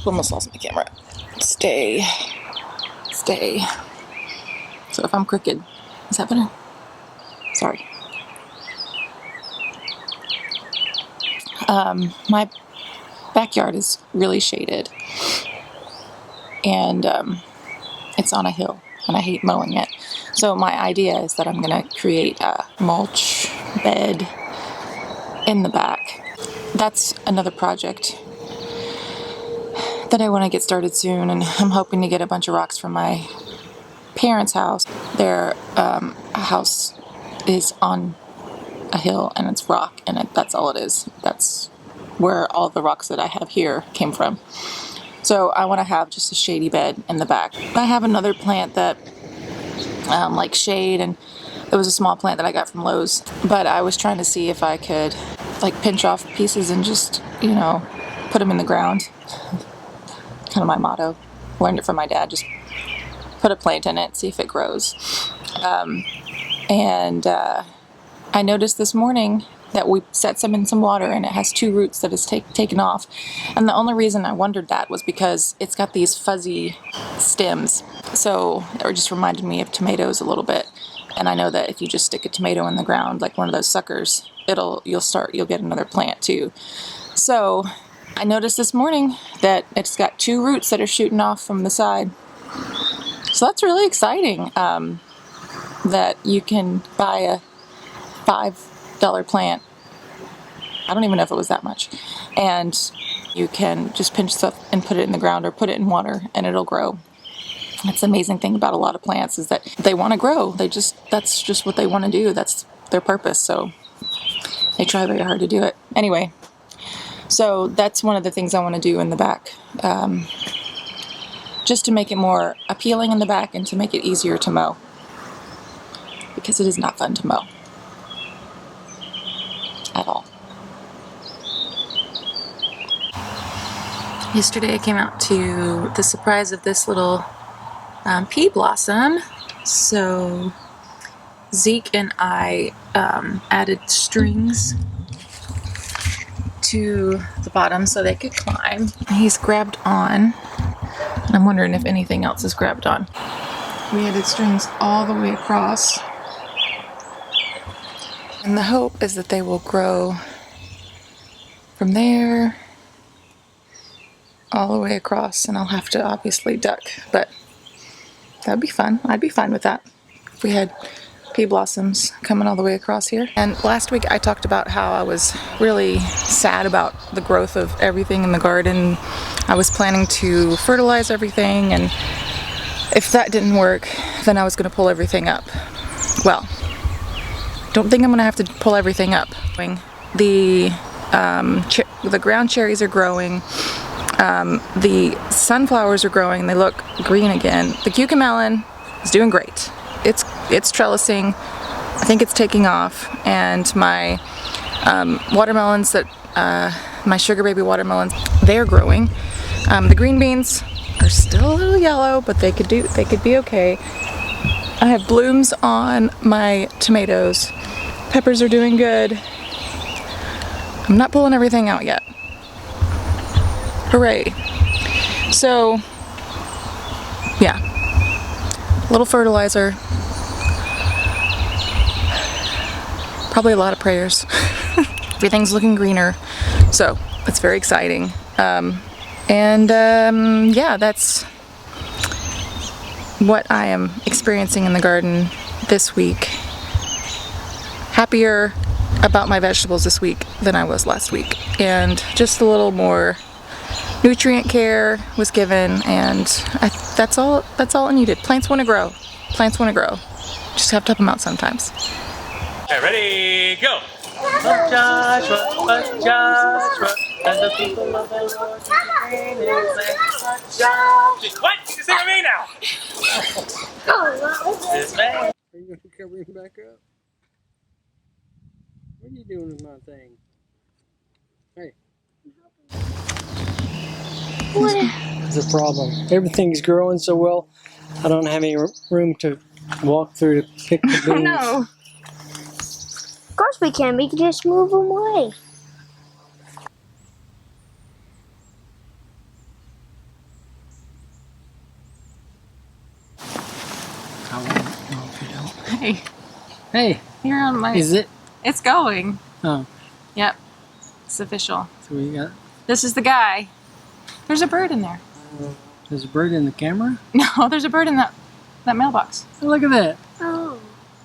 Almost lost my camera. Stay. Stay. So if I'm crooked, is that better? Sorry. My backyard is really shaded. And it's on a hill. And I hate mowing it. So my idea is that I'm going to create a mulch bed in the back. That's another project that I want to get started soon, and I'm hoping to get a bunch of rocks from my parents' house. Their house is on a hill and it's rock, and that's all it is. That's where all the rocks that I have here came from. So I want to have just a shady bed in the back. I have another plant that like shade, and it was a small plant that I got from Lowe's, but I was trying to see if I could like pinch off pieces and just, you know, put them in the ground. Kind of my motto. Learned it from my dad. Just put a plant in it, see if it grows. I noticed this morning that we set some in some water and it has 2 roots that is taken off. And the only reason I wondered that was because it's got these fuzzy stems. So it just reminded me of tomatoes a little bit. And I know that if you just stick a tomato in the ground, like one of those suckers, you'll get another plant too. So I noticed this morning that it's got 2 roots that are shooting off from the side. So that's really exciting, that you can buy a $5 plant. I don't even know if it was that much. And you can just pinch stuff and put it in the ground or put it in water and it'll grow. That's the amazing thing about a lot of plants, is that they want to grow. That's just what they want to do. That's their purpose. So they try very hard to do it. Anyway. So that's one of the things I want to do in the back, just to make it more appealing in the back and to make it easier to mow, because it is not fun to mow at all. Yesterday I came out to the surprise of this little pea blossom. So Zeke and I added strings to the bottom so they could climb. He's grabbed on. I'm wondering if anything else is grabbed on. We added strings all the way across. And the hope is that they will grow from there all the way across, and I'll have to obviously duck, but that'd be fun. I'd be fine with that if we had pea blossoms coming all the way across here. And last week I talked about how I was really sad about the growth of everything in the garden. I was planning to fertilize everything, and if that didn't work, then I was going to pull everything up. Well, don't think I'm going to have to pull everything up. The ground cherries are growing. The sunflowers are growing. They look green again. The cucamelon is doing great. It's trellising. I think it's taking off. And my watermelons, my sugar baby watermelons, they're growing. The green beans are still a little yellow, but they could be okay. I have blooms on my tomatoes. Peppers are doing good. I'm not pulling everything out yet. Hooray. So, yeah. Little fertilizer. Probably a lot of prayers. Everything's looking greener. So, it's very exciting. Yeah, that's what I am experiencing in the garden this week. Happier about my vegetables this week than I was last week. And just a little more nutrient care was given, and that's all I needed. Plants want to grow. Plants want to grow. Just have to help them out sometimes. Okay, ready, go! But Joshua, and the people of the Lord praise his name. What? You can sing with me now! This man. Are you going to cover him back up? What are you doing with my thing? Hey. What's the problem? Everything's growing so well, I don't have any room to walk through to pick the beans. No. Of course we can. We can just move them away. I won't know if you don't. Hey, Hey, you're on my. is it? It's going. Oh, Yep, it's official. so we got. This is the guy. There's a bird in there. There's a bird in the camera. No, there's a bird in that mailbox. Oh, look at that. Oh,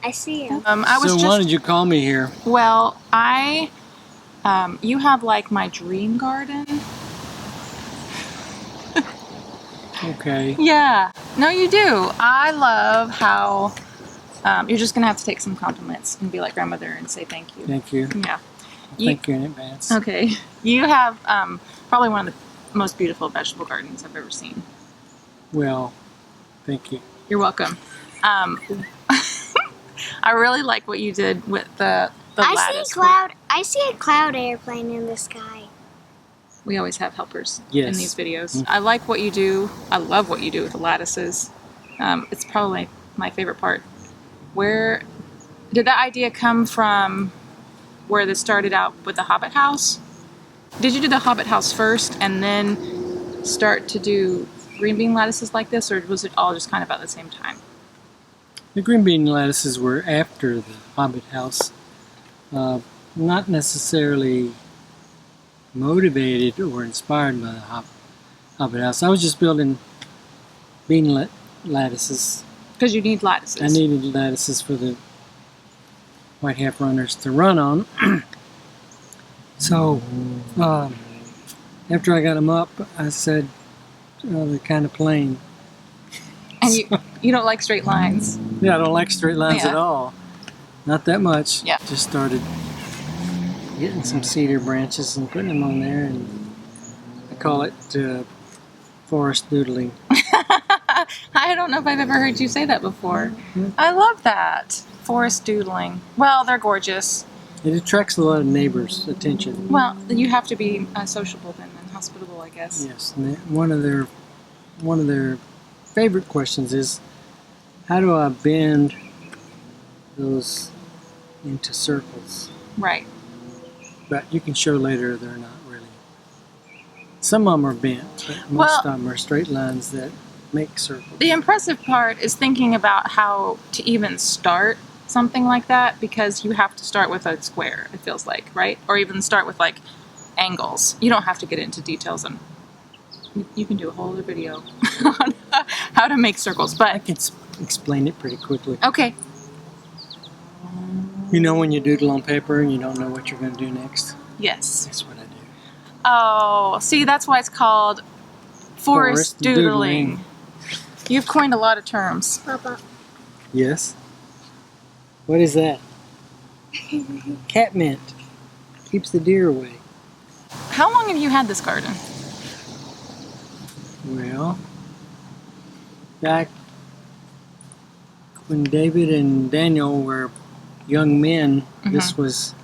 I see him. I was So just. why did you call me here? Well, you have like my dream garden. Okay. Yeah. No, you do. I love how you're just gonna have to take some compliments and be like grandmother and say thank you. Thank you. Yeah. Thank you in advance. Okay. You have probably one of the most beautiful vegetable gardens I've ever seen. Well, thank you. You're welcome. I really like what you did with the lattice. I see a cloud airplane in the sky. We always have helpers Yes. in these videos. I like what you do. I love what you do with the lattices. It's probably my favorite part. Where did that idea come from? Where this started out with the Hobbit house? Did you do the Hobbit house first and then start to do green bean lattices like this, or was it all just kind of at the same time? The green bean lattices were after the Hobbit house. Not necessarily motivated or inspired by the Hobbit house. I was just building bean lattices. Because you need lattices. I needed lattices for the white half runners to run on. So after I got them up, I said they're kind of plain. And you don't like straight lines. Yeah, I don't like straight lines Yeah. at all. Not that much. Yeah. Just started getting some cedar branches and putting them on there, and I call it forest doodling. I don't know if I've ever heard you say that before. I love that. Forest doodling. Well, they're gorgeous. It attracts a lot of neighbors' attention. Well, you have to be sociable then and hospitable, I guess. Yes, and one of their favorite questions is, how do I bend those into circles? Right. But you can show later they're not really. Some of them are bent, but most Well- of them are straight lines that make circles. The impressive part is thinking about how to even start something like that, because you have to start with a square, it feels like, right? Or even start with like angles. You don't have to get into details, and you can do a whole other video on how to make circles. I But can explain it pretty quickly. okay, You know when you doodle on paper and you don't know what you're going to do next? yes. That's what I do. Oh, see, that's why it's called forest doodling. You've coined a lot of terms. Papa. Yes. What is that? Cat mint. Keeps the deer away. How long have you had this garden? Well, back when David and Daniel were young men, this was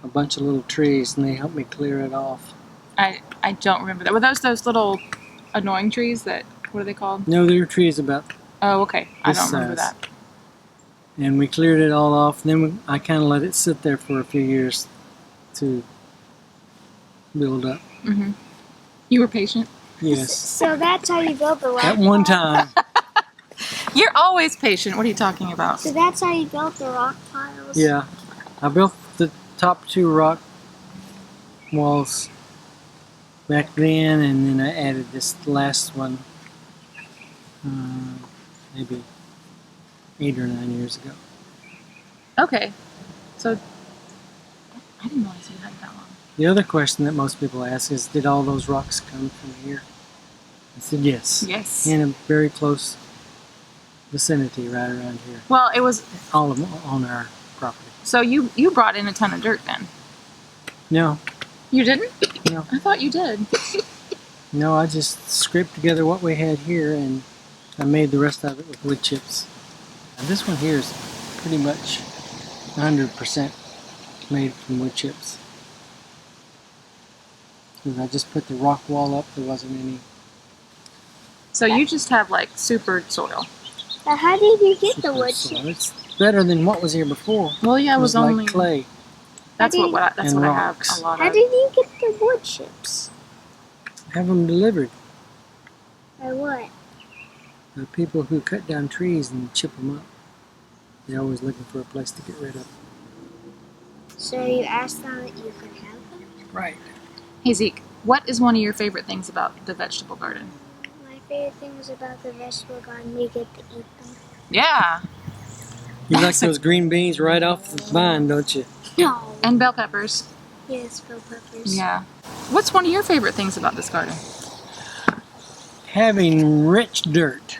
a bunch of little trees, and they helped me clear it off. I don't remember that. Were those little annoying trees that, what are they called? No, there were trees about, Oh, okay. I This don't remember size. that. and we cleared it all off. Then I kind of let it sit there for a few years to build up. You were patient. Yes. So that's how you build the rock At one pile? time, You're always patient. What are you talking about? So that's how you built the rock piles? yeah, I built the top two rock walls back then, and then I added this last one maybe 8 or 9 years ago. Okay. So, I didn't realize you had it that long. The other question that most people ask is, did all those rocks come from here? I said yes. Yes. In a very close vicinity right around here. Well, it was, All of them on our property. so you brought in a ton of dirt then. No, You didn't? No. I thought you did. no, I just scraped together what we had here, and I made the rest of it with wood chips. And this one here is pretty much 100% made from wood chips. Because I just put the rock wall up, there wasn't any So you just have like super soil. But how did you get the super wood soil. chips? It's better than what was here before. Well, yeah, It was only like clay. That's How what do that's and what rocks. I have a lot How of. did you get the wood chips? Have them delivered. By what? people who cut down trees and chip them up. They're always looking for a place to get rid of. So you asked them that you could have them? Right. Hey Zeke, what is one of your favorite things about the vegetable garden? My favorite things about the vegetable garden, we get to eat them. Yeah. You like those green beans right off the vine, don't you? No. And bell peppers. Yes, bell peppers. Yeah. What's one of your favorite things about this garden? Having rich dirt,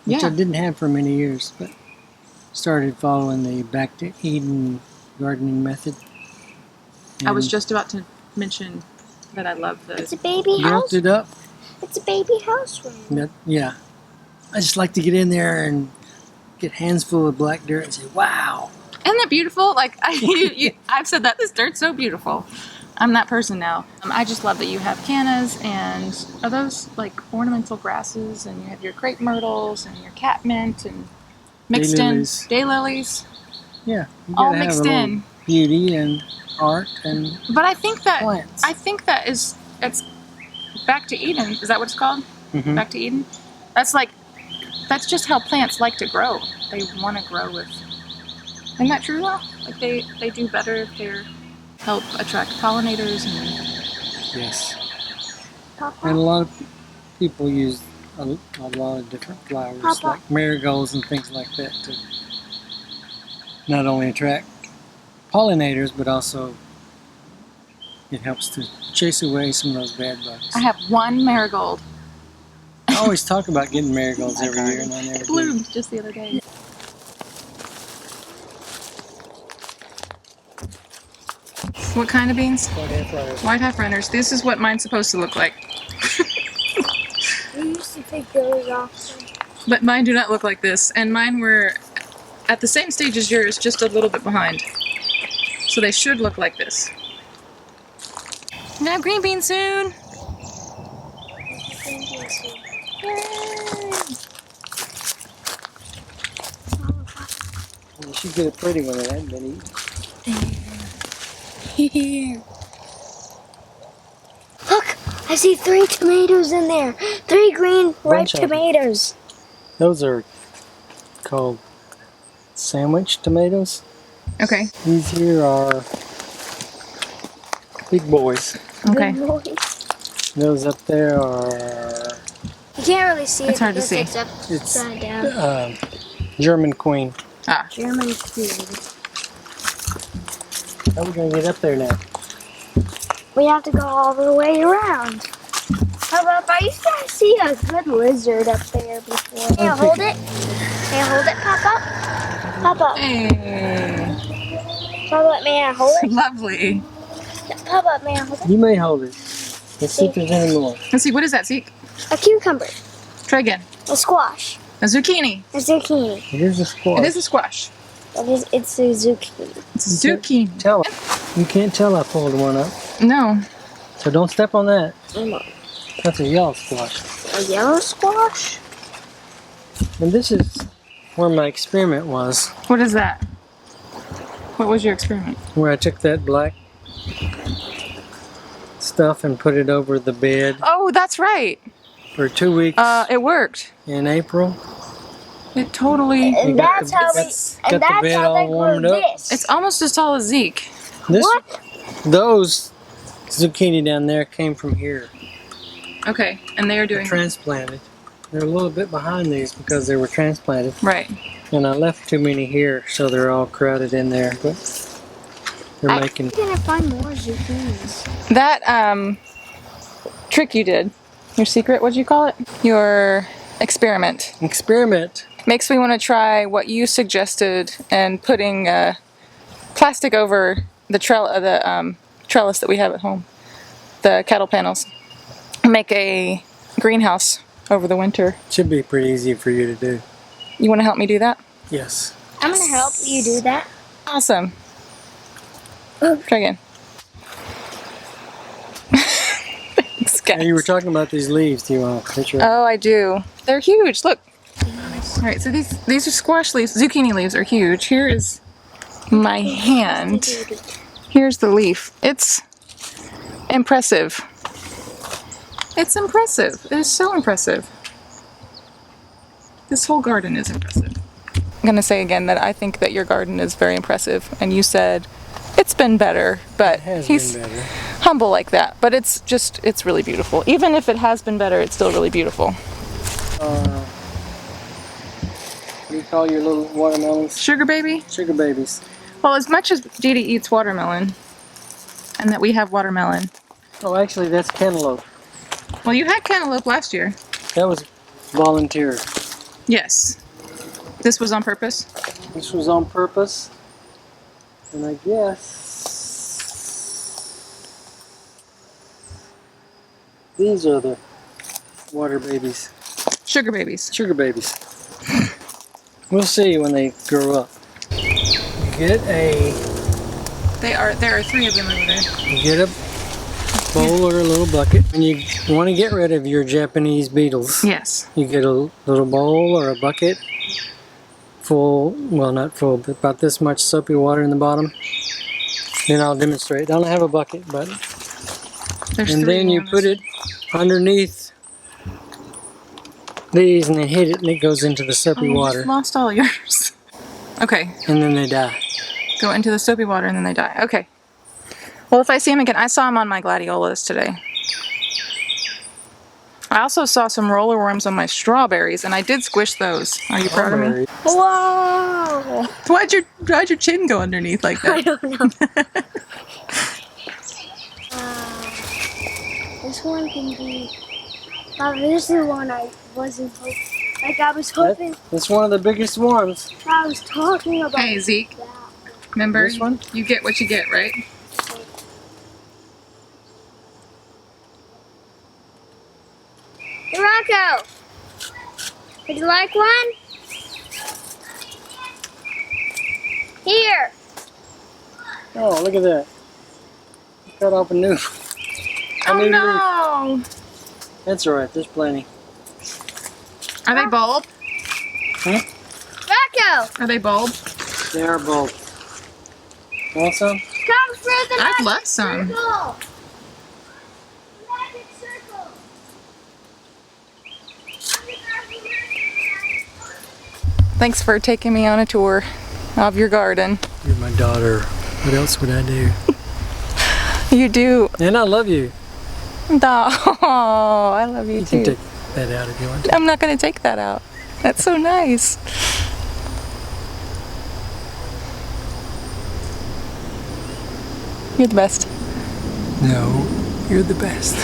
which Yeah. I didn't have for many years, but started following the Back to Eden gardening method. I was And just about to mention that I love It's the... a baby house. built it up. It's a baby house room. Yeah. I just like to get in there and get hands full of black dirt and say, wow. Isn't that beautiful? Like, I've said that. This dirt's so beautiful. I'm that person now. I just love that you have cannas, and are those like ornamental grasses, and you have your crepe myrtles and your catmint and mixed Daylilies. in daylilies, Yeah. You all gotta have mixed a little in. beauty and art and But I think that plants. it's Back to Eden. Is that what it's called? Mhm. Back to Eden. That's just how plants like to grow. They want to grow with. Isn't that true though? Like they do better if they're help attract pollinators and Yes. Papa. And a lot of people use a lot of different flowers, Papa. like marigolds and things like that, to not only attract pollinators, but also it helps to chase away some of those bad bugs. I have one marigold. I always talk about getting marigolds every year, and I never It do. bloomed just the other day. What kind of beans? White half runners. This is what mine's supposed to look like. We used to take those off. But mine do not look like this. And mine were at the same stage as yours, just a little bit behind. So they should look like this. We're gonna have green beans soon. You should get a pretty one of that, Benny. Look, I see 3 tomatoes in there. 3 green ripe Bunch of 'em. tomatoes. Those are called sandwich tomatoes. Okay. These here are big boys. Okay. Good boy. Those up there are You can't really see It's it hard to because see. it's upside down. German queen. Ah. German food. How are we gonna get up there now? We have to go all the way around. How about I used to see a good lizard up there before. May I hold it? May I hold it, Papa? Papa, Hey. Papa, may I hold it? Lovely. Papa, may I hold it? You may hold it. Let's see if there's any more. Let's see, what is that, Zeke? A cucumber, Try again. a squash, A zucchini. a zucchini. Here's a squash. It is a squash. It's a zucchini. It's a zucchini. Tell it. You can't tell I pulled one up. No. So don't step on that. Mm, That's a yellow squash. A yellow squash? And this is where my experiment was, What is that? What was your experiment? where I took that black stuff and put it over the bed Oh, that's right. for 2 weeks It worked. in April. It totally. And got that's the- how got they, and the that's bed how they all warmed grew up. this. It's almost as tall as Zeke. This, What? Those zucchini down there came from here. Okay, and they are doing Transplanted. They're a little bit behind these because they were transplanted. right. And I left too many here, so they're all crowded in there. But they're I'm making. gonna find more zucchinis. That trick you did, your secret, what'd you call it? Your experiment Experiment. makes me want to try what you suggested and putting plastic over the trellis that we have at home, the cattle panels. Make a greenhouse over the winter. Should be pretty easy for you to do. You want to help me do that? Yes. I'm gonna help you do that. Awesome. Try again. Thanks, guys. Now, you were talking about these leaves. Do you want a picture? Oh, I do. They're huge. Look. All right, so these are squash leaves. Zucchini leaves are huge. Here is my hand. Here's the leaf. It's impressive. It's impressive. It is so impressive. This whole garden is impressive. I'm gonna say again that I think that your garden is very impressive, and you said it's been better, but It has he's been better. humble like that. But it's really beautiful. Even if it has been better, it's still really beautiful. What do you call your little watermelons? Sugar baby? Sugar babies. Well, as much as Dee Dee eats watermelon, and that we have watermelon. Oh, actually, that's cantaloupe. Well, you had cantaloupe last year. That was volunteer. Yes. This was on purpose? This was on purpose. And I guess these are the water babies. Sugar babies. Sugar babies. We'll see when they grow up. You get a There are 3 of them over there. You get a bowl or a little bucket, and you want to get rid of your Japanese beetles. Yes. You get a little bowl or a bucket full, well not full, but about this much soapy water in the bottom. Then I'll demonstrate. I don't have a bucket, but There's and 3 then you ones. put it underneath these, and then hit it, and it goes into the soapy Oh, water, just lost all yours. Okay. and then they die. Go into the soapy water and then they die. Okay. Well, if I see them again, I saw them on my gladiolas today. I also saw some roller worms on my strawberries, and I did squish those. Are you proud of me? Strawberry. Whoa! Why'd your chin go underneath like I that? don't know. This one can be. This is the one I wasn't hoping. Like I was hoping. That's one of the biggest ones. I was talking about. Hey, Zeke. that. Remember, This one? you get what you get, right? Hey, Rocco! Would you like one? Here! Oh, look at that. Cut off a new. Oh no! That's alright, there's plenty. Are they bulb? Rocco! Are they bulb? They are bulb. Want some? Come through the I'd magic love some. circle! Magic circle! Thanks for taking me on a tour of your garden. You're my daughter. What else would I do? You do. And I love you. Oh, I love you You can too. take that out if you want to. I'm not going to take that out. That's so nice. You're the best. No, you're the best.